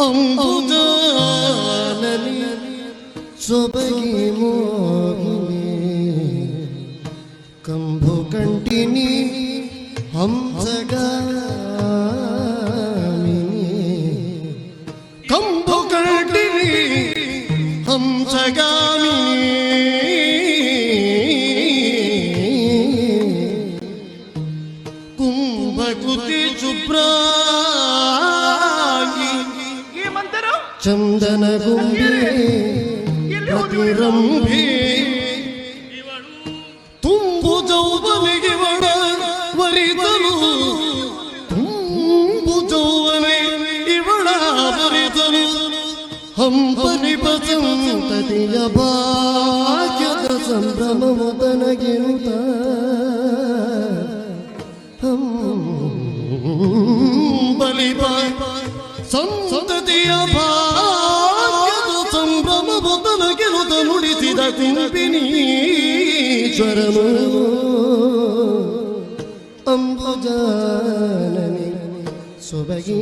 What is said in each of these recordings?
ಅಂಬುಜಾನನಿ ಸೊಬಗಿ ಮೋಹಿನಿ ಕಂಬು ಕಂಟಿನಿ ಹಂಸಗಾಮಿನಿ ಕಂಬು ಕಂಟಿನಿ ಹಂಸಗಾಮಿನಿ ಕುಂಭಕುತಿ ಶುಭ್ರಾಗಿ ಚಂದನ ಗುಂಬಿ ಪ್ರತಿರಂಭಿ ತುಂಬು ಜೌವನಿಗಿವಳ ವರಿತಲು ತುಂಬು ಜೌವನೆ ಇವಳ ವರಿತಲು ಹಂಪನಿ ಪಸಂತತಿಯ ಭಾಗ್ಯದ ಸಂಭ್ರಮವು ತನಗಿರುತ್ತ ಹಂಬಲಿ ಸಂತತಿಯ ಭಾಗ್ಯದ ಸಂಭ್ರಮವು ತನಗಿರುತ್ತ ನುಡಿಸಿದ ಕುಂಪಿನೀಶ್ವರನು ಅಂಬುಜಾನನಿ ಸೊಬಗಿ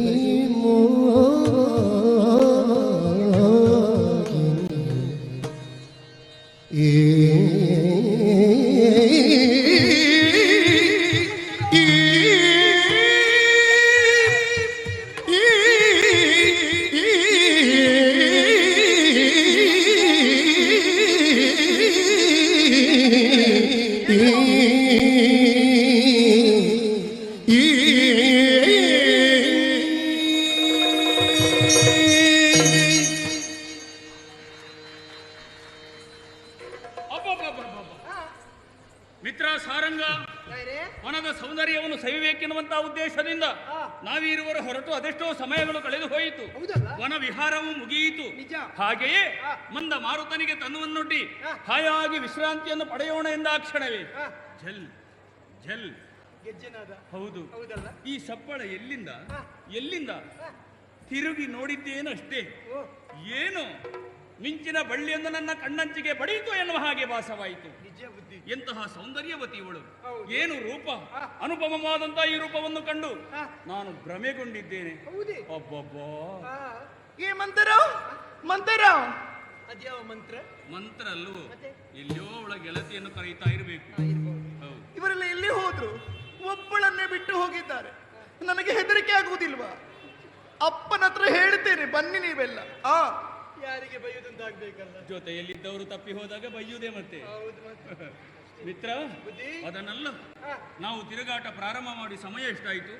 ಮಿತ್ರ ಸಾರಂಗ, ವನದ ಸೌಂದರ್ಯವನ್ನು ಸವಿಬೇಕೆನ್ನುವಂತಹ ಉದ್ದೇಶದಿಂದ ನಾವಿರುವರು ಹೊರಟು ಅದೆಷ್ಟೋ ಸಮಯಗಳು ಕಳೆದು ಹೋಯಿತು. ವನ ವಿಹಾರವು ಮುಗಿಯಿತು. ಹಾಗೆಯೇ ಮಂದ ಮಾರುತನಿಗೆ ತನ್ನುವನ್ನೊಡ್ಡಿ ಹಾಯಾಗಿ ವಿಶ್ರಾಂತಿಯನ್ನು ಪಡೆಯೋಣ ಎಂದಾಕ್ಷಣವೇ ಝಲ್ ಝಲ್ ಹೌದು, ಈ ಸಪ್ಪಳ ಎಲ್ಲಿಂದ ಎಲ್ಲಿಂದ ತಿರುಗಿ ನೋಡಿದ್ದೇನಷ್ಟೇ. ಏನು ಮಿಂಚಿನ ಬಳ್ಳಿಯನ್ನು ನನ್ನ ಕಣ್ಣಂಚಿಗೆ ಬಡಿಯಿತು ಎನ್ನುವ ಹಾಗೆ ಭಾಸವಾಯಿತು. ಎಂತಹ ಸೌಂದರ್ಯವತಿ ಇವಳು, ಏನು ರೂಪ! ಅನುಪಮವಾದಂತಹ ಈ ರೂಪವನ್ನು ಕಂಡು ನಾನು ಭ್ರಮೆಗೊಂಡಿದ್ದೇನೆ. ಅಬ್ಬಬ್ಬಾ, ಏ ಮಂತ್ರ ಮಂತ್ರ ಅದ್ಯಾವ ಮಂತ್ರ? ಮಂತ್ರ ಅಲ್ಲವೋ, ಎಲ್ಲಿಯೋ ಅವಳ ಗೆಳತಿಯನ್ನು ಕರೀತಾ ಇರಬೇಕು. ಇವರೆಲ್ಲ ಎಲ್ಲಿ ಹೋದ್ರು? ಒಬ್ಬಳನ್ನೇ ಬಿಟ್ಟು ಹೋಗಿದ್ದಾರೆ. ನನಗೆ ಹೆದರಿಕೆ ಆಗುವುದಿಲ್ವಾ? ಅಪ್ಪನ ಹತ್ರ ಹೇಳ್ತೇನೆ, ಬನ್ನಿ ನೀವೆಲ್ಲ. ಯಾರಿಗೆ ಬೈಯುವುದಂತಾಗ್ಬೇಕಲ್ಲ, ಜೊತೆಯಲ್ಲಿದ್ದವರು ತಪ್ಪಿ ಹೋದಾಗ ಬೈಯುವುದೇ ಮತ್ತೆ. ಮಿತ್ರ, ಅದನ್ನಲ್ಲ, ನಾವು ತಿರುಗಾಟ ಪ್ರಾರಂಭ ಮಾಡಿ ಸಮಯ ಎಷ್ಟಾಯಿತು?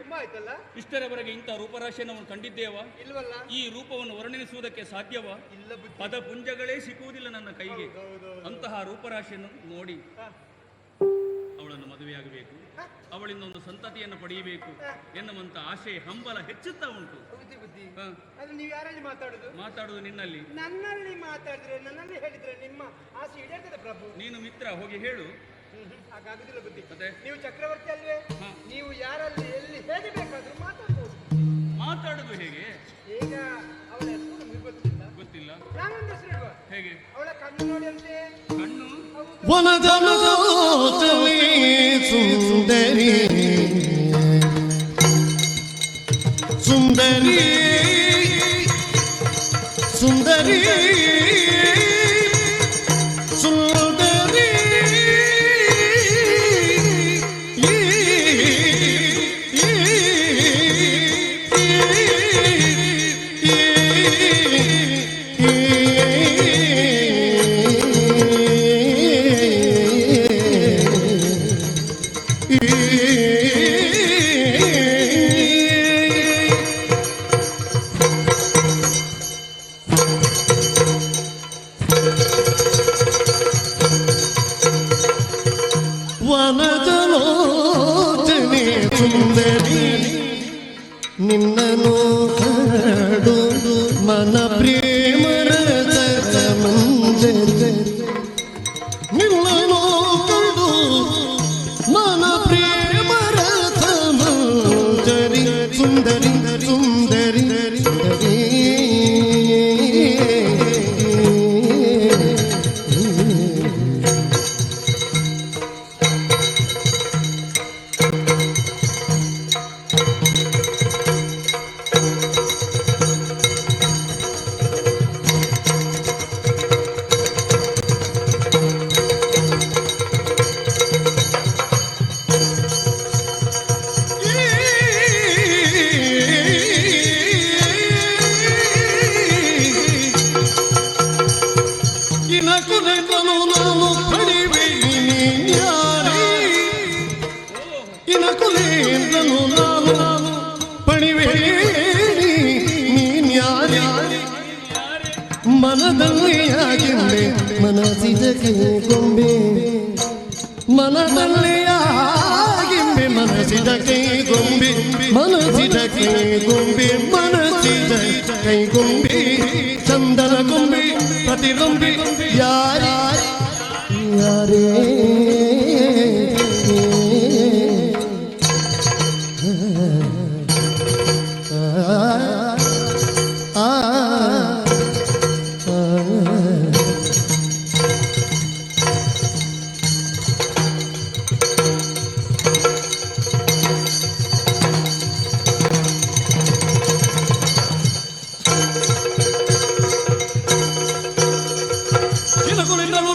ಇಷ್ಟರವರೆಗೆ ಇಂಥ ರೂಪರಾಶಿಯನ್ನು ನಾವು ಕಂಡಿದ್ದೇವಾ? ಇಲ್ವಲ್ಲ. ಈ ರೂಪವನ್ನು ವರ್ಣಿಸುವುದಕ್ಕೆ ಸಾಧ್ಯವಾ? ಇಲ್ಲ. ಪದಪುಂಜಗಳೇ ಸಿಕ್ಕುವುದಿಲ್ಲ ನನ್ನ ಕೈಗೆ. ಅಂತಹ ರೂಪರಾಶಿಯನ್ನು ನೋಡಿ ಅವಳನ್ನು ಮದುವೆಯಾಗಬೇಕು, ಅವಳಿಂದ ಒಂದು ಸಂತತಿಯನ್ನು ಪಡೆಯಬೇಕು ಎನ್ನುವಂತ ಆಶೆ ಹಂಬಲ ಹೆಚ್ಚುತ್ತಾ ಉಂಟು. ನೀವು ಯಾರಲ್ಲಿ ಮಾತಾಡುದು ನಿನ್ನಲ್ಲಿ. ನನ್ನಲ್ಲಿ ಮಾತಾಡಿದ್ರೆ, ನನ್ನಲ್ಲಿ ಹೇಳಿದ್ರೆ ನಿಮ್ಮ ಆಸೆ ಈಡೇರ್ತದೆ ಪ್ರಭು. ನೀನು ಮಿತ್ರ ಹೋಗಿ ಹೇಳು. ಹಾಗಾಗುದಿಲ್ಲ ಬುದ್ಧಿ. ಮತ್ತೆ ನೀವು ಚಕ್ರವರ್ತಿ ಅಲ್ವೇ? ನೀವು ಯಾರಲ್ಲಿ ಎಲ್ಲಿ ಹೇಗೆ ಬೇಕಾದ್ರೂ ಮಾತಾಡ್ಬೋದು. ಮಾತಾಡುದು ಹೇಗೆ? ಈಗ ಅವಳ ಹೆಸರು ಗೊತ್ತಿಲ್ಲ. ಗೊತ್ತಿಲ್ಲ. ನಾನೊಂದು ಹೆಸರು ಇಡುವ. ಹೇಗೆ? ಅವಳ ಕಣ್ಣು ನೋಡಿ ಅಂತೆ. ಕಣ್ಣು ವನದಲೋಚನೆ ಸುಂದರಿ ಸುಂದರಿ ಸುಂದರಿ ಸುಂದರಿ ವನದಲೋಚನೆ ಸುಂದರಿ ನಿನ್ನನು ಕಂಡು ಮನ ಪ್ರೇಮರದ ಮಂಜರಿ ನಿನ್ನನು ಕಂಡು ಮನ ಪ್ರೇಮರದ ಮಂಜರಿ ಸುಂದರಿ ಸುಂದರಿ ಸುಂದರಿ ಮನದಲ್ಲಿ ಆಗಿಂಬೆ ಮನಸಿದ ಕೈಗೊಂಬೆ ಮನದಲ್ಲಿ ಆಗಿಂಬೆ ಮನಸಿದ ಕೈಗೊಂಬೆ ಮನಸಿದ ಕೈಗೊಂಬೆ ಮನಸಿದ ಕೈಗೊಂಬೆ ಚಂದನ ಗೊಂಬೆ ಪ್ರತಿಗೊಂಬೆ ಯಾರೇ ಯಾರೇ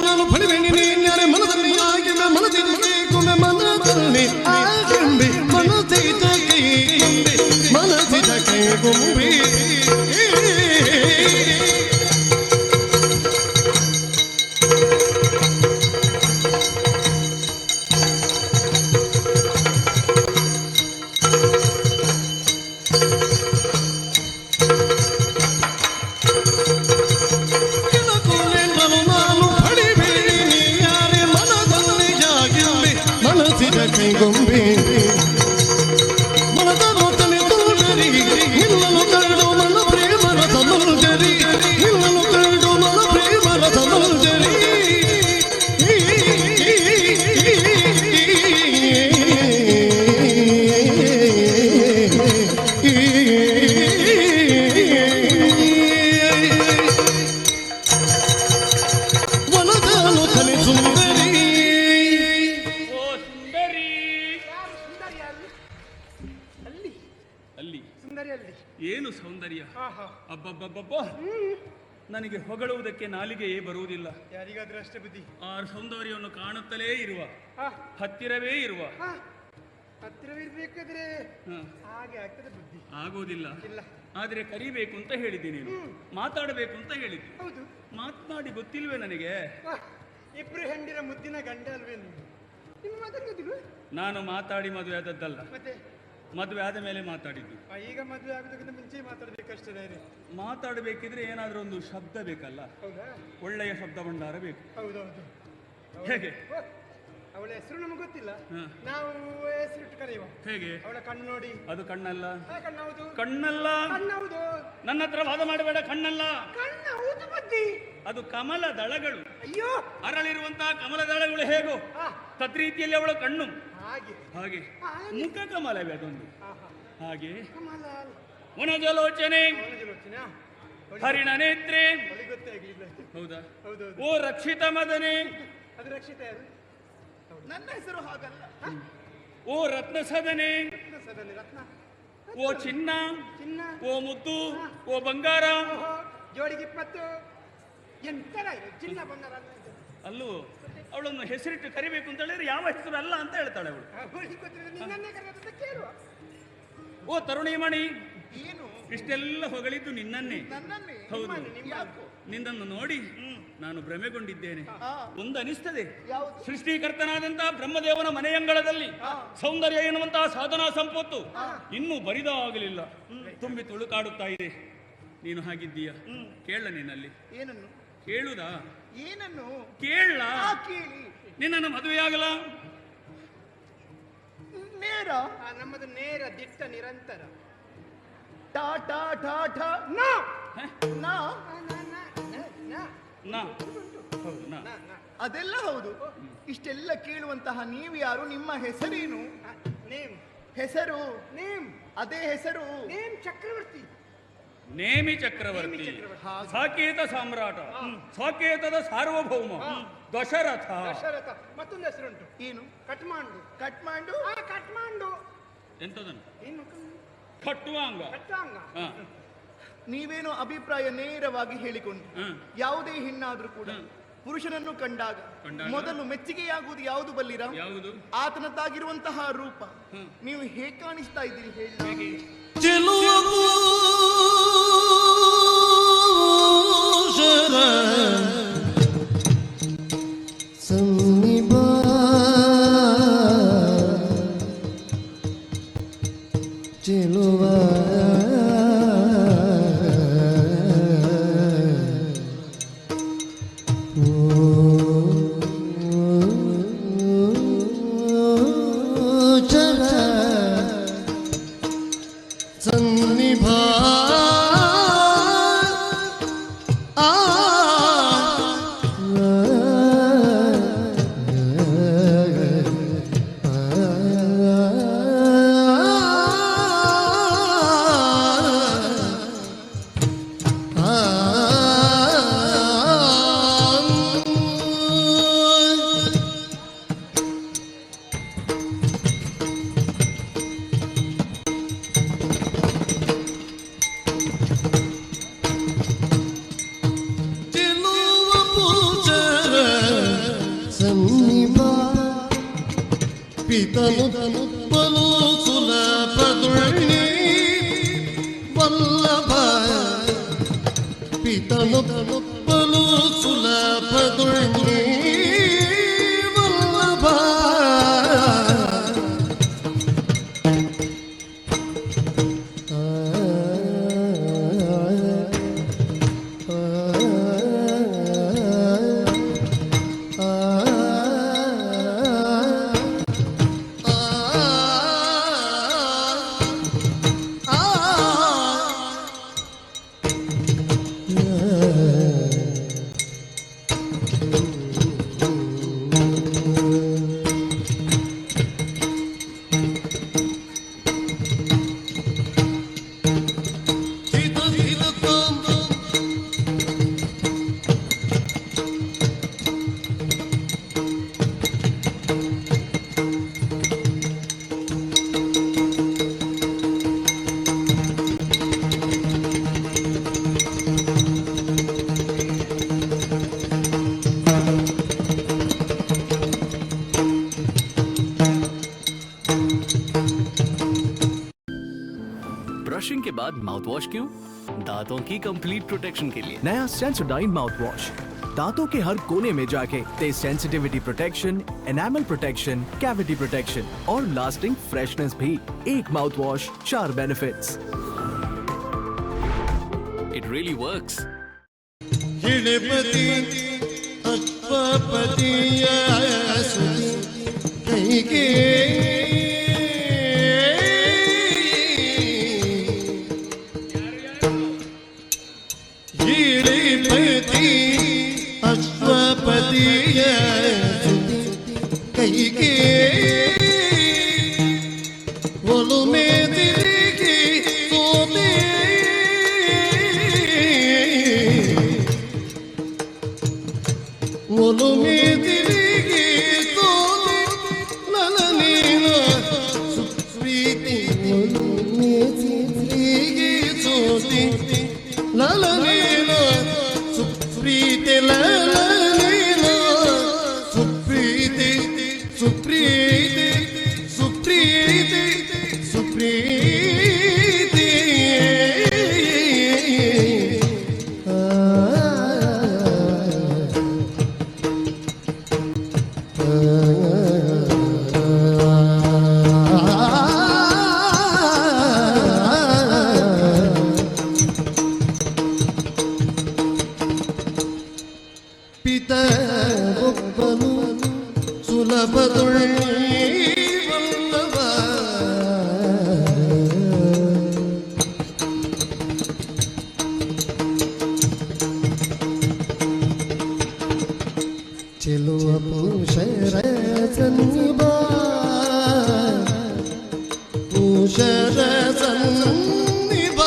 ನಾನು ಫಲಿವೇಣಿ ನೀನ್ಯಾರೆ ಮನದಲ್ಲಿ ಆಗಿಂಬೆ ಮನದಲ್ಲಿ ಗೊಂಬೆ ಮನದಲ್ಲಿ ಆಗಿಂಬೆ ಮನಸಿದ ಕೈಗೊಂಬೆ ಮನಸಿದ ಕೈಗೊಂಬೆ ಗೊಂಬೆ ಮನದ ನೋಟನೆ ತೋಡರಿ ನಿನ್ನನು ಕರಡು ಮನ ಪ್ರೇಮರ ಸಮಂಜರಿ ನಿನ್ನನು ಕರಡು ಮನ ಪ್ರೇಮರ ಸಮಂಜರಿ ವನದ ನೋಟನೆ ಸುಂದರಿ ಏನು ಸೌಂದರ್ಯ! ಅಬ್ಬಬ್ಬಬ್ಬಬ್ಬ, ನನಗೆ ಹೊಗಳುವುದಕ್ಕೆ ನಾಲಿಗೆಯೇ ಬರುವುದಿಲ್ಲ. ಯಾರಿಗಾದ್ರೂ ಅಷ್ಟೇ ಬುದ್ಧಿ. ಆ ಸೌಂದರ್ಯವನ್ನು ಕಾಣುತ್ತಲೇ ಇರುವ, ಹತ್ತಿರವೇ ಇರುವ. ಹತ್ತಿರವಿರ್ಬೇಕಾದ್ರೆ ಹಾಗೆ ಆಗ್ತದೆ ಬುದ್ಧಿ. ಆಗೋದಿಲ್ಲ. ಆದ್ರೆ ಕರಿಬೇಕು ಅಂತ ಹೇಳಿದ್ದೀನಿ, ಮಾತಾಡಬೇಕು ಅಂತ ಹೇಳಿದ್ದೆ. ಹೌದು, ಮಾತನಾಡಿ ಗೊತ್ತಿಲ್ವೇ ನನಗೆ? ಇಬ್ರು ಹೆಂಡಿರ ಮುದ್ದಿನ ಗಂಡ ಅಲ್ವೇ ನೀವು? ನಿಮ್ಮ ಮಾತಾಡೋದಿಲ್ಲ. ನಾನು ಮಾತಾಡಿ ಮದುವೆ ಆದದ್ದಲ್ಲ, ಮತ್ತೆ ಮದುವೆ ಆದ ಮೇಲೆ ಮಾತಾಡಿದ್ದು. ಈಗ ಮದುವೆ ಆಗೋದಕ್ಕಿಂತ ಮುಂಚೆ ಮಾತಾಡ್ಬೇಕಷ್ಟೇ. ಮಾತಾಡಬೇಕಿದ್ರೆ ಏನಾದ್ರೂ ಒಂದು ಶಬ್ದ ಬೇಕಲ್ಲ. ಹೌದಾ? ಒಳ್ಳೆಯ ಶಬ್ದ ಭಂಡಾರ ಬೇಕು. ಹೌದೌದು. ಹೇಗೆ? ಅವಳ ಹೆಸರು ನಮಗೆ ಗೊತ್ತಿಲ್ಲ, ನಾವು ಹೆಸರಿಟ್ಟು ಕರೆಯುವ. ಹೇಗೆ? ಅವಳ ಕಣ್ಣು ನೋಡಿ. ಅದು ಕಣ್ಣಲ್ಲ. ಕಣ್ಣೌದು. ಕಣ್ಣಲ್ಲ. ಕಣ್ಣೌದು. ನನ್ನ ಹತ್ರ ವಾದ ಮಾಡಬೇಡ. ಕಣ್ಣಲ್ಲ. ಕಣ್ಣೌದು ಬುದ್ಧಿ. ಅದು ಕಮಲ ದಳಗಳು. ಅಯ್ಯೋ, ಅರಳಿರುವಂತಹ ಕಮಲ ದಳಗಳು ಹೇಗೋ ತದ್ರೀತಿಯಲ್ಲಿ ಅವಳ ಕಣ್ಣು ಹಾಗೆ ಹಾಗೆ. ಮುಖ ಕಮಲವೇ ಅದೊಂದು ಹಾಗೆ. ಕಮಲ ವನಜಲೋಚನೆ ಹರಿಣ ನೇತ್ರೆ. ಹೌದಾ? ಓ ರಕ್ಷಿತ ಮದನೆ. ಅದು ರಕ್ಷಿತ ಯಾರು? ನನ್ನ ಹೆಸರು ಹಾಗಲ್ಲ. ಓ ರತ್ನ ಸದನೆ. ರತ್ನ. ಓ ಚಿನ್ನ. ಚಿನ್ನ. ಓ ಮುದ್ದು. ಓ ಬಂಗಾರ. ಜೋಡಿಗೆ 20. ಎಂತರ ಇದು ಚಿನ್ನ ಬಂಗಾರ ಅಲ್ಲೂ ಅವಳನ್ನು ಹೆಸರಿಟ್ಟು ಕರಿಬೇಕು ಅಂತ ಹೇಳಿದ್ರೆ ಯಾವ ಹೆಸರು ಅಲ್ಲ ಅಂತ ಹೇಳ್ತಾಳೆ ಅವಳು. ಓ ತರುಣಿಮಣಿ, ಏನು ಇಷ್ಟೆಲ್ಲ ಹೊಗಳಿದ್ದು ನಿನ್ನನ್ನೇ. ನನ್ನನ್ನೇ? ಹೌದು. ಯಾಕೋ? ನಿನ್ನನ್ನು ನೋಡಿ ನಾನು ಭ್ರಮೆಗೊಂಡಿದ್ದೇನೆ. ಒಂದು ಅನಿಸ್ತದೆ, ಯಾವುದು? ಸೃಷ್ಟಿಕರ್ತನಾದಂತಹ ಬ್ರಹ್ಮದೇವನ ಮನೆಯಂಗಳದಲ್ಲಿ ಸೌಂದರ್ಯ ಎನ್ನುವಂತಹ ಸಾಧನಾ ಸಂಪತ್ತು ಇನ್ನೂ ಬರಿದಾಗಲಿಲ್ಲ, ತುಂಬಿ ತುಳುಕಾಡುತ್ತಾ ಇದೆ. ನೀನು ಹಾಗಿದ್ದೀಯ. ಕೇಳ ನಿನ್ನಲ್ಲಿ. ಏನನ್ನು ಕೇಳುದಾ? ಏನನ್ನು ಕೇಳ. ಕೇಳಿ. ನಿನ್ನನ್ನು ಮದುವೆಯಾಗಲ? ನೇರ. ನಮ್ಮದು ನೇರ ದಿಟ್ಟ ನಿರಂತರ. ಟಾ ಟಾ ಟಾ ಟಾ. ನಾ ನಾ ನಾ. ಹೌದು, ನಾ. ಅದೆಲ್ಲ ಹೌದು. ಇಷ್ಟೆಲ್ಲ ಕೇಳುವಂತಹ ನೀವು ಯಾರು? ನಿಮ್ಮ ಹೆಸರೇನು? ನೇಮ್. ಹೆಸರು? ನೇಮ್. ಅದೇ ಹೆಸರು? ನೇಮ್ ಚಕ್ರವರ್ತಿ. ನೇಮಿ ಚಕ್ರವರ್ತಿ, ಸಾಕೇತ ಸಾಮ್ರಾಟ, ಸಾಕೇತದ ಸಾರ್ವಭೌಮ ದಶರಥ. ದಶರಥ. ಮತ್ತೊಂದು ಹೆಸರುಂಟು. ಏನು? ಕಟ್ಮಾಂಡು. ಕಟ್ಮಾಂಡು. ಕಟ್ಮಾಂಡು. ಎಂತದನ್ನು? ಏನು? ಕಟ್ಟುವಾಂಗ. ಕಟ್ಟಾಂಗ. ನೀವೇನು ಅಭಿಪ್ರಾಯ ನೇರವಾಗಿ ಹೇಳಿಕೊಂಡು, ಯಾವುದೇ ಹೆಣ್ಣಾದ್ರೂ ಕೂಡ ಪುರುಷನನ್ನು ಕಂಡಾಗ ಮೊದಲು ಮೆಚ್ಚುಗೆಯಾಗುವುದು ಯಾವುದು ಬಲ್ಲಿರ? ಯಾವುದು? ಆತನದ್ದಾಗಿರುವಂತಹ ರೂಪ. ನೀವು ಹೇಗೆ ಕಾಣಿಸ್ತಾ ಇದ್ದೀರಿ ಹೇಳಿ? ಆ ಪಿತನು ಬಲು ಸುಲಭದುರ್ಣಿ ವಲ್ಲಭ ಪಿತನು ಬಲು ಸುಲಭದುರ್ಣಿ ವಲ್ಲಭ ब्रशिंग के बाद माउथ वॉश क्यों? दांतों की कंप्लीट प्रोटेक्शन के लिए। नया सेंसोडाइन माउथ वॉश दांतों के हर कोने में जाके दे sensitivity protection, enamel protection, cavity protection और लास्टिंग फ्रेशनेस भी। एक mouthwash 4 benefits. It really works. ಹಿಡಪತಿ ಅಶ್ವಪತಿಯ ಸುತಿ ಕೈಗೆ ಹಿಡಪತಿ ಅಶ್ವಪತಿಯ ಸುತಿ ಕೈಗೆ ಒಲುಮೆ ತಿರುಗಿ ಸೋತೆ ಒಲುಮೆ ತಿರುಗಿ ಸೋತೆ ನಲನೀನ ಸುಪ್ರೀತಿ ಒಲುಮೆ ತಿರುಗಿ ಸೋತೆ ನಲನೀನ ಸುಪ್ರೀತಿ ಲಲನೀನ ಸುಪ್ರೀತಿ ಸುಪ್ರೀತಿ ಸುಪ್ರೀತಿ ಸುಪ್ರೀತಿ ಪಿತ ಒಬ್ಬನು ಸುಲಭದುಳ್ಳಿ ವಲ್ಲಭ ಚೆಲುವ ಪುರುಷರ ಸನ್ನಿಭ ಪುರುಷರ ಸನ್ನಿಭ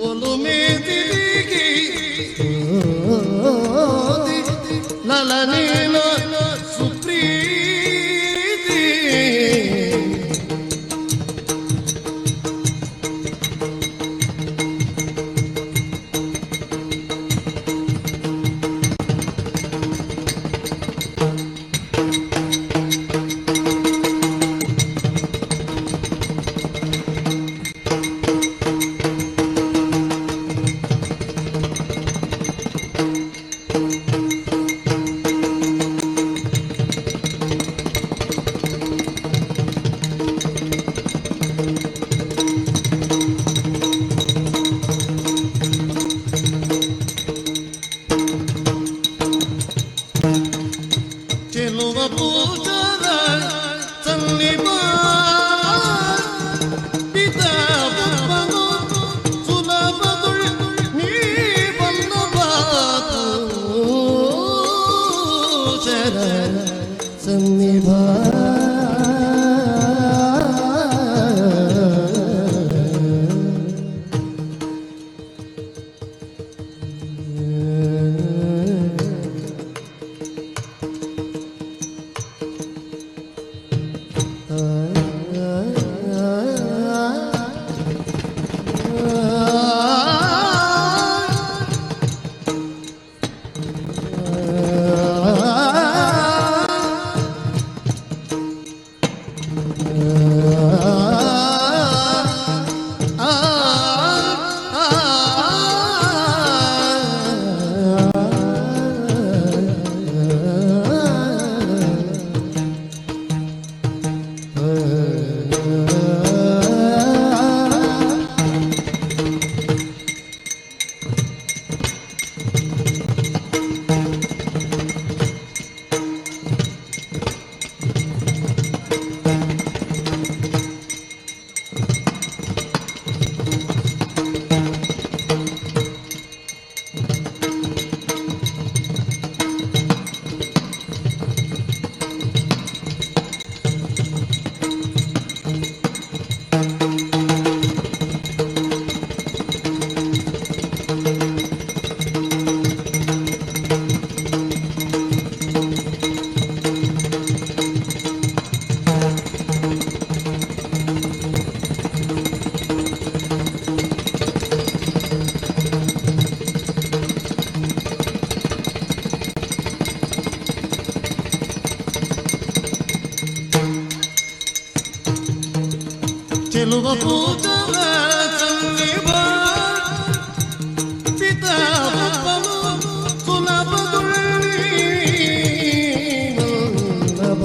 ಒಲುಮೆ ತಿರುಗಿ ಲಲನೇನ ಸುಪ್ರೀತಿ ಪೂಜರ ಸನ್ನಿಭ ಪಿತಾ ಬಪ್ಪನು ಸುಲಭದುಳ್ ನೀ ಬಲ್ಲಬಾತು ಶರ ಸನ್ನಿಭ ಚೆಲುವ ಪೂಜರ ಸನ್ನಿಭ ಪಿತಾ ಬಪ್ಪನು ಸುಲಭದುಳ್ಳಿ ವಲ್ಲಭ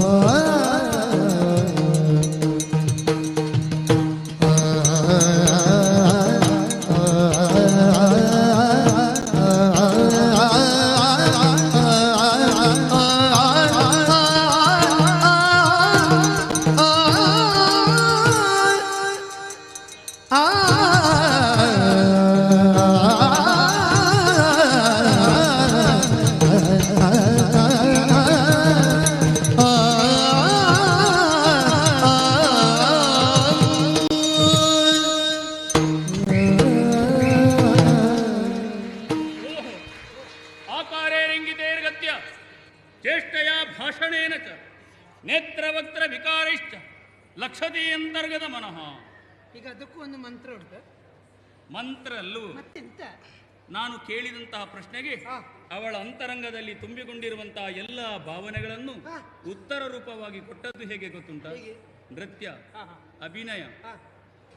ಆಕಾರೇರಿಂಗಿತೇರ್ಗತ್ಯ ಚೇಷ್ಟಯ ಭಾಷಣೇನ ಚ ನೇತ್ರವಕ್ತ್ರ ವಿಕಾರೈಶ್ಚ ಲಕ್ಷತೀಯಂತರ್ಗತ ಮನಃ. ಈಗ ಅದಕ್ಕೂ ಒಂದು ಮಂತ್ರ ಉಂಟು. ಮಂತ್ರ ಅಲ್ಲೂ ಮತ್ತೆಂತ? ನಾನು ಕೇಳಿದಂತಹ ಪ್ರಶ್ನೆಗೆ ಹಾ. ಅವಳ ಅಂತರಂಗದಲ್ಲಿ ತುಂಬಿಕೊಂಡಿರುವಂತಹ ಎಲ್ಲ ಭಾವನೆಗಳನ್ನು ಹಾ. ಉತ್ತರ ರೂಪವಾಗಿ ಕೊಟ್ಟದ್ದು ಹೇಗೆ ಗೊತ್ತುಂಟ? ಹೇಗೆ? ನೃತ್ಯ, ಹಾ, ಹಾ. ಅಭಿನಯ, ಹಾ,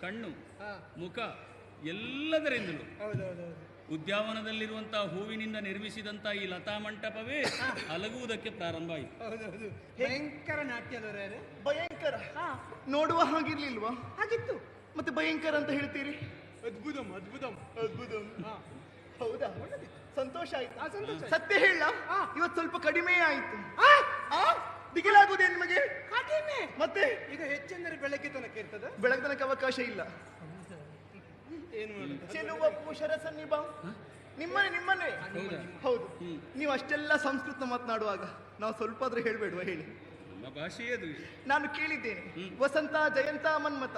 ಕಣ್ಣು, ಹಾ. ಮುಖ ಎಲ್ಲದರಿಂದಲೂ ಹೌದೌದೌದು. ಉದ್ಯಾನವನದಲ್ಲಿರುವಂತಹ ಹೂವಿನಿಂದ ನಿರ್ಮಿಸಿದಂತಹ ಈ ಲತಾ ಮಂಟಪವೇ ಅಲಗುವುದಕ್ಕೆ ಪ್ರಾರಂಭ ಆಯಿತು. ಹೌದೌದು. ಭಯಂಕರ ನಾಟ್ಯ ಅಲ್ವರೇ? ಭಯಂಕರ ಹಾ, ನೋಡುವ ಹಾಗಿರ್ಲಿಲ್ವಾ? ಹಾಗಿತ್ತು. ಮತ್ತೆ ಭಯಂಕರ ಅಂತ ಹೇಳ್ತೀರಿ? ಅದ್ಭುತಂ ಅದ್ಭುತಂ. ಅದ್ಭುತ. ಹಾ, ಹೌದಾ? ಸಂತೋಷ ಆಯ್ತು. ಆ, ಸಂತೋಷ ಆಯ್ತು. ಸತ್ಯ ಹೇಳ ಹಾ. ಇವತ್ತು ಸ್ವಲ್ಪ ಕಡಿಮೆ ಆಯ್ತು. ಆ, ಆ? ದಿಗಿಲಾಗುವುದೇ ನಿಮಗೆ? ಕಡಿಮೆ. ಮತ್ತೆ ಈಗ ಹೆಚ್ಚೆಂದರೆ ಬೆಳಗ್ಗೆ ತನಕ ಇರ್ತದ? ಬೆಳಗ್ತನಕ ಅವಕಾಶ ಇಲ್ಲ. ಏನು ಮಾಡುದು? ಚೆಲುವ ಪೂಷರ ಸನ್ನಿಭ ನಿಮ್ಮನೆ ಹೌದಾ? ಹೌದು. ನೀವು ಅಷ್ಟೆಲ್ಲ ಸಂಸ್ಕೃತ ಮಾತನಾಡುವಾಗ ನಾವು ಸ್ವಲ್ಪ ಆದ್ರೂ ಹೇಳ್ಬೇಡ್ವಾ ಹೇಳಿ? ನಮ್ಮ ಭಾಷೆಯದು. ನಾನು ಕೇಳಿದ್ದೇನೆ ವಸಂತ ಜಯಂತ ಮನ್ಮತ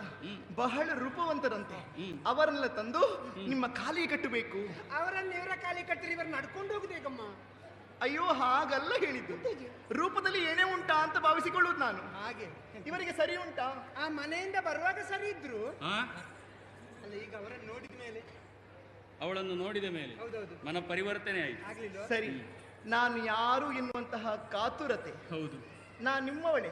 ಬಹಳ ರೂಪವಂತರಂತೆ. ಅವರನ್ನೆಲ್ಲ ತಂದು ನಿಮ್ಮ ಕಾಲಿಗೆ ಕಟ್ಟಬೇಕು. ಅವರನ್ನು ಇವರ ಕಾಲಿ ಕಟ್ಟಿರಿ, ಇವರು ನಡ್ಕೊಂಡು ಹೋಗುದೇಗಮ್ಮ. ಅಯ್ಯೋ ಹಾಗಲ್ಲ ಹೇಳಿದ್ದು. ರೂಪದಲ್ಲಿ ಏನೇ ಉಂಟಾ ಅಂತ ಭಾವಿಸಿಕೊಳ್ಳುವುದು ನಾನು. ಹಾಗೆ ಇವರಿಗೆ ಸರಿ ಉಂಟಾ? ಆ ಮನೆಯಿಂದ ಬರುವಾಗ ಸರಿ ಇದ್ರು. ಆ? ಅಲ್ಲ, ಈಗ ಅವರನ್ನು ನೋಡಿದ ಮೇಲೆ. ಅವಳನ್ನು ನೋಡಿದ ಮೇಲೆ ಹೌದೌದು. ಮನ ಪರಿವರ್ತನೆ ಆಯಿತು. ಆಗ್ಲಿಲ್ಲ? ಸರಿ, ನಾನು ಯಾರು ಎನ್ನುವಂತಹ ಕಾತುರತೆ. ಹೌದು. ನಾನು ನಿಮ್ಮವಳೆ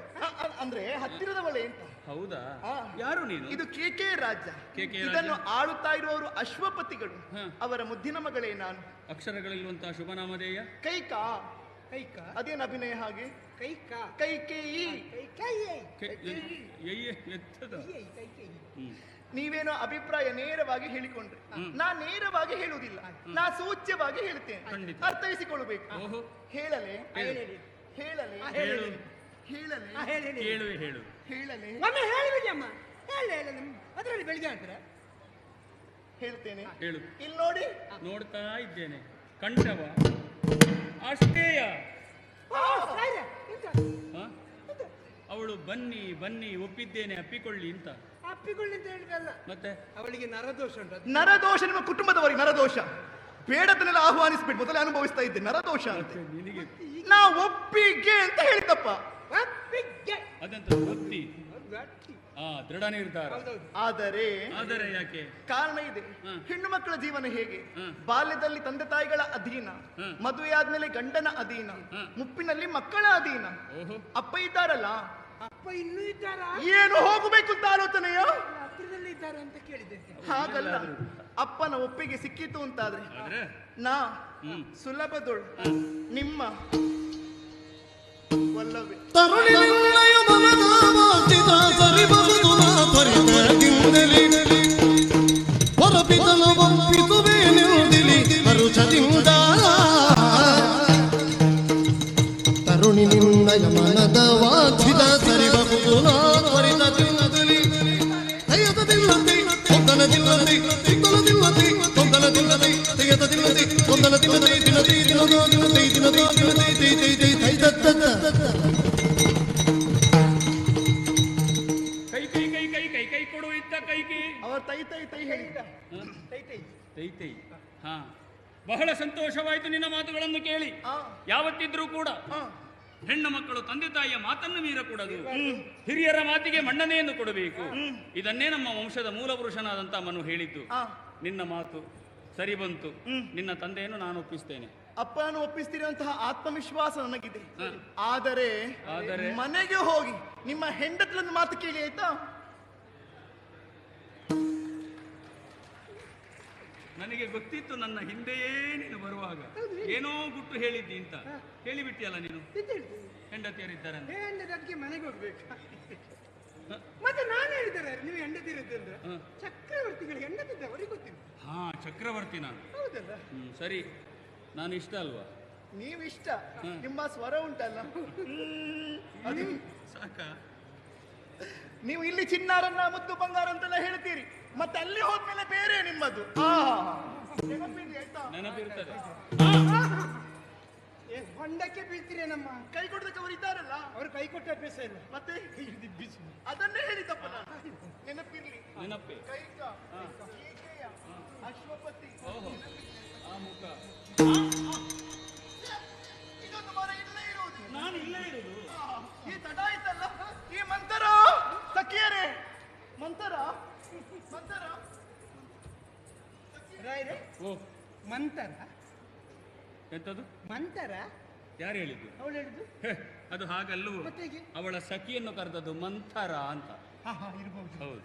ಅಂದ್ರೆ ಹತ್ತಿರದವಳೆ ಅಂತ. ಹೌದಾ? ಆ. ಯಾರು ನೀನು? ಇದು ಕೇಕೆ ರಾಜ್ಯ. ಕೇಕೆ ಇದನ್ನು ಆಳುತ್ತಾ ಇರುವವರು ಅಶ್ವಪತಿಗಳು. ಹ. ಅವರ ಮುದ್ದಿನ ಮಗಳೇ ನಾನು. ಅಕ್ಷರಗಳಿರುವಂತಹ ಶುಭನಾಮಧೇಯ. ಕೈಕಾ. ಕೈಕ ಅದೇನು ಅಭಿನಯ ಹಾಗೆ? ಕೈಕ ಕೈಕೇಯಿ. ಎತ್ತದ. ನೀವೇನೋ ಅಭಿಪ್ರಾಯ ನೇರವಾಗಿ ಹೇಳಿಕೊಂಡ್ರೆ ನಾ ನೇರವಾಗಿ ಹೇಳುವುದಿಲ್ಲ. ನಾ ಸೂಚ್ಯವಾಗಿ ಹೇಳ್ತೇನೆ. ಖಂಡಿತ. ಅರ್ಥೈಸಿಕೊಳ್ಳಬೇಕು. ಓಹೋ. ಹೇಳಲೆ ಹೇಳು. ಹೇಳಲೆ ಹೇಳು. ಹೇಳಲೆ ಹೇಳಿ ಹೇಳಿ. ಕೇಳುವೆ ಹೇಳು. ಹೇಳಲೆ ಒಮ್ಮೆ ಹೇಳಿಬಿಡಿ ಅಮ್ಮ. ಹೇಳಿ ಅದರಲ್ಲಿ ಬೆಳಿಗ್ಗೆ ಹೇಳ್ತೀರಾ? ಹೇಳ್ತೇನೆ. ಹೇಳು. ಇಲ್ಲಿ ನೋಡಿ. ನೋಡ್ತಾ ಇದ್ದೇನೆ. ಕಂಠವ ಅಷ್ಟೇಯ. ಓ, ರಾಯ್ರೆ, ಎಂತ? ಹ? ಅವಳು ಬನ್ನಿ ಬನ್ನಿ ಒಪ್ಪಿದ್ದೇನೆ ಅಪ್ಪಿಕೊಳ್ಳಿ ಅಂತ. ಅಪ್ಪಿಕೊಳ್ಳಿ ಅಂತ ಹೇಳಿದಲ್ಲ, ಮತ್ತೆ ಅವಳಿಗೆ ನರದೋಷ ಉಂಟು. ನರದೋಷ ನಿಮ್ಮ ಕುಟುಂಬದವರಿಗೆ ನರದೋಷ. ಬೇಡದನ್ನೆಲ್ಲ ಆಹ್ವಾನಿಸ್ಬಿಟ್ಟು ಮೊದಲೇ ಅನುಭವಿಸ್ತಾ ಇದ್ದೆ ನರದೋಷ ಅಂತ. ನಿನಗೆ ನಾ ಒಪ್ಪಿಗೆ ಅಂತ ಹೇಳಿದಪ್ಪ. ಅಪ್ಪಿಗೆ. ಅದಂತ ಬುದ್ಧಿ, ಗಟ್ಟಿ. ದೃಢ ನಿರ್ಧಾರ. ಹೌದೌದು. ಆದರೆ ಆದರೆ ಯಾಕೆ? ಕಾರಣ ಇದೆ. ಹ್ಮ್. ಹೆಣ್ಣು ಮಕ್ಕಳ ಜೀವನ ಹೇಗೆ? ಹ್ಮ್. ಬಾಲ್ಯದಲ್ಲಿ ತಂದೆ ತಾಯಿಗಳ ಅಧೀನ, ಹ್ಮ್. ಮದುವೆ ಆದ್ಮೇಲೆ ಗಂಡನ ಅಧೀನ, ಹ್ಮ್. ಮುಪ್ಪಿನಲ್ಲಿ ಮಕ್ಕಳ ಅಧೀನ. ಓಹೋ. ಅಪ್ಪ ಇದ್ದಾರಲ್ಲ, ಅಪ್ಪ ಇನ್ನೂ ಇದ್ದಾರಾ? ಏನು ಹೋಗಬೇಕು ಅಂತ ಆಲೋಚನೆಯ? ಹತ್ತಿರದಲ್ಲಿ ಇದ್ದಾರೆ ಅಂತ ಕೇಳಿದೆ. ಹಾಗಲ್ಲ, ಅಪ್ಪನ ಒಪ್ಪಿಗೆ ಸಿಕ್ಕಿತು ಅಂತಾದ್ರೆ ಆದ್ರೆ ನಾ ಸುಲಭದೊಳು ನಿಮ್ಮ ಒಲ್ಲವೇ. ತರುಣಿ ನಿನ್ನಯ ಮನದ ವಾಸಿತ ಸರಿಬಹುದು ನಾ ತ್ವರಿತದಿಂದಲೇ ಹೊರಪಿತನ ಒಪ್ಪಿಸುವೆ ನಿಂದಿಲಿ ಹರುಷದಿಂದ. ತರುಣಿ ನಿನ್ನಯ ಮನದ ವಾಸಿತ ಸರಿಬಹುದು ನಾ ತ್ವರಿತದಿಂದಲೇ ದಯದದಿಲ್ಲದೆ ಕೊಂದನದಿಲ್ಲದೆ ಸಿದ್ದಲದಿಲ್ಲದೆ ಕೊಂದನದಿಲ್ಲದೆ ದಯದದಿಲ್ಲದೆ ಕೊಂದನದಿಲ್ಲದೆ ದಿನದಿ ದಿನದೋ ದಿನದಿ ದಿನದೋ ದಿನದಿ ದೈ ದೈ ದೈ ದೈ ದತ್ತ. ಕೈ ಕೈ ಕೈ ಕೈ ಕೈ ಕೈ ಕೊಡು ಇದ್ದ ಕೈಗೆ. ಅವರ ತೈ ತೈ ತೈ ಹೇಳಿದ. ತೈ ತೈ. ತೈ ತೈ. ಹಾ, ಬಹಳ ಸಂತೋಷವಾಯಿತು ನಿನ್ನ ಮಾತುಗಳನ್ನು ಕೇಳಿ. ಆ, ಯಾವತ್ತಿದ್ರೂ ಕೂಡ ಆ, ಹೆಣ್ಣು ಮಕ್ಕಳು ತಂದೆ ತಾಯಿಯ ಮಾತನ್ನು ಮೀರಕೂಡದು, ಹಿರಿಯರ ಮಾತಿಗೆ ಮನ್ನಣೆಯನ್ನು ಕೊಡಬೇಕು. ಇದನ್ನೇ ನಮ್ಮ ವಂಶದ ಮೂಲ ಪುರುಷನಾದಂತ ಮನು ಹೇಳಿದ್ದು. ಆ. ನಿನ್ನ ಮಾತು ಸರಿ ಬಂತು. ನಿನ್ನ ತಂದೆಯನ್ನು ನಾನು ಒಪ್ಪಿಸ್ತೇನೆ. ಅಪ್ಪನನ್ನು ಒಪ್ಪಿಸ್ತಿರುವಂತಹ ಆತ್ಮವಿಶ್ವಾಸ ನನಗಿದೆ. ಹ. ಆದರೆ ಆದರೆ? ಮನೆಗೆ ಹೋಗಿ ನಿಮ್ಮ ಹೆಂಡತಿನ ಮಾತು ಕೇಳಿ ಆಯ್ತಾ? ನನಗೆ ಗೊತ್ತಿತ್ತು ನನ್ನ ಹಿಂದೆಯೇ ನೀನು ಬರುವಾಗ ಏನೋ ಗುಟ್ಟು ಹೇಳಿದ್ದಿ ಅಂತ. ಹೇಳಿಬಿಟ್ಟಿಯಲ್ಲ ನೀನು. ಹೆಂಡತಿಯರಿದ್ದಾರೆ ಅಂತ. ಅದಕ್ಕೆ ಮನೆಗೆ ಹೋಗ್ಬೇಕು. ಮತ್ತೆ ನಾನು ಹೇಳಿದ್ದಾರೆ ನೀವು ಹೆಂಡತಿರುತ್ತೆ ಹ. ಚಕ್ರವರ್ತಿಗಳಿಗೆ ಹೆಂಡತಿದ್ದ ಅವರಿಗೆ ಗೊತ್ತಿಲ್ಲ. ಹಾ, ಚಕ್ರವರ್ತಿ ನಾನು. ಹೌದಲ್ಲ? ಸರಿ, ನಾನು ಇಷ್ಟ ಅಲ್ವಾ? ನೀವಿಷ್ಟ. ಹ. ನಿಮ್ಮ ಸ್ವರ ಉಂಟಲ್ಲ, ಅದು ಸಾಕ. ನೀವು ಇಲ್ಲಿ ಚಿನ್ನಾರನ್ನ ಮುದ್ದು ಬಂಗಾರ ಅಂತೆಲ್ಲ ಹೇಳ್ತೀರಿ, ಮತ್ತೆ ಅಲ್ಲಿ ಹೋದ್ಮೇಲೆ ಬೇರೆ ನಿಮ್ಮದು. ನೆನಪಿದೆ ಆಯ್ತಾ? ನೆನಪಿರ್ತದೆ. ಹೊಂಡಕ್ಕೆ ಬೀಳ್ತೀರಿ ನಮ್ಮ ಕೈ ಕೊಡದಕ್ಕೆ ಅವರು ಇದ್ದಾರಲ್ಲ, ಅವ್ರು ಕೈ ಕೊಟ್ಟ ಅಭ್ಯಾಸ ಇಲ್ಲ. ಮತ್ತೆ ಅದನ್ನೇ ಹೇಳಿದಪ್ಪ ನಾನು. ನೆನಪಿರ್ಲಿ. ನೆನಪೆ. ಕೈಕ, ಕೇಕೆಯ, ಅಶ್ವಪತಿ. ಓಹೋ, ಆ ಮುಖ. ಇದೊಂದು ಮರ ಇಲ್ಲೇ ಇರುವುದು. ನಾನು ಇಲ್ಲೇ ಇರುದು. ಈ ತಡ ಆಯ್ತಲ್ಲ, ಈ ಮಂತರ ಸಖಿಯರೇ, ಮಂತರ ಮಂತರ ರಾಯ್ರೆ, ಓ, ಮಂತರ ಎಂತದು? ಮಂತರ ಯಾರು ಹೇಳಿದ್ದು? ಅವಳು ಹೇಳಿದ್ದು. ಹೇ, ಅದು ಹಾಗಲ್ಲವೋ. ಮತ್ತೆ ಹೇಗೆ? ಅವಳ ಸಖಿಯನ್ನು ಕರೆದದ್ದು ಮಂಥರ ಅಂತ. ಇರ್ಬೋದು. ಹೌದು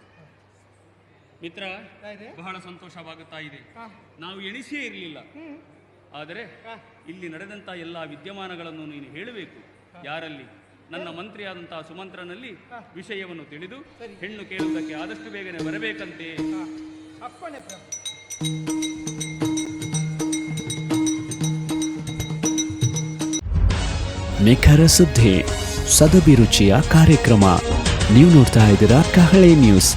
ಮಿತ್ರ, ರಾಯ್ರೆ, ಬಹಳ ಸಂತೋಷವಾಗುತ್ತಾ ಇದೆ. ಹಾ. ನಾವು ಎಣಿಸಿಯೇ ಇರಲಿಲ್ಲ. ಆದರೆ ಹಾ. ಇಲ್ಲಿ ನಡೆದಂತ ಎಲ್ಲ ವಿದ್ಯಮಾನಗಳನ್ನು ನೀನು ಹೇಳಬೇಕು. ಯಾರಲ್ಲಿ? ನನ್ನ ಮಂತ್ರಿಯಾದಂತಹ ಸುಮಂತ್ರನಲ್ಲಿ ವಿಷಯವನ್ನು ತಿಳಿದು ಹೆಣ್ಣು ಕೇಳುವುದಕ್ಕೆ ಆದಷ್ಟು ಬೇಗನೆ ಬರಬೇಕಂತೆ. ಅಪ್ಪಣೆ ಪ್ರಭು. ನಿಖರ ಸುದ್ದಿ, ಸದಭಿರುಚಿಯ ಕಾರ್ಯಕ್ರಮ. ನೀವು ನೋಡ್ತಾ ಇದ್ದೀರಾ ಕಹಳೆ ನ್ಯೂಸ್.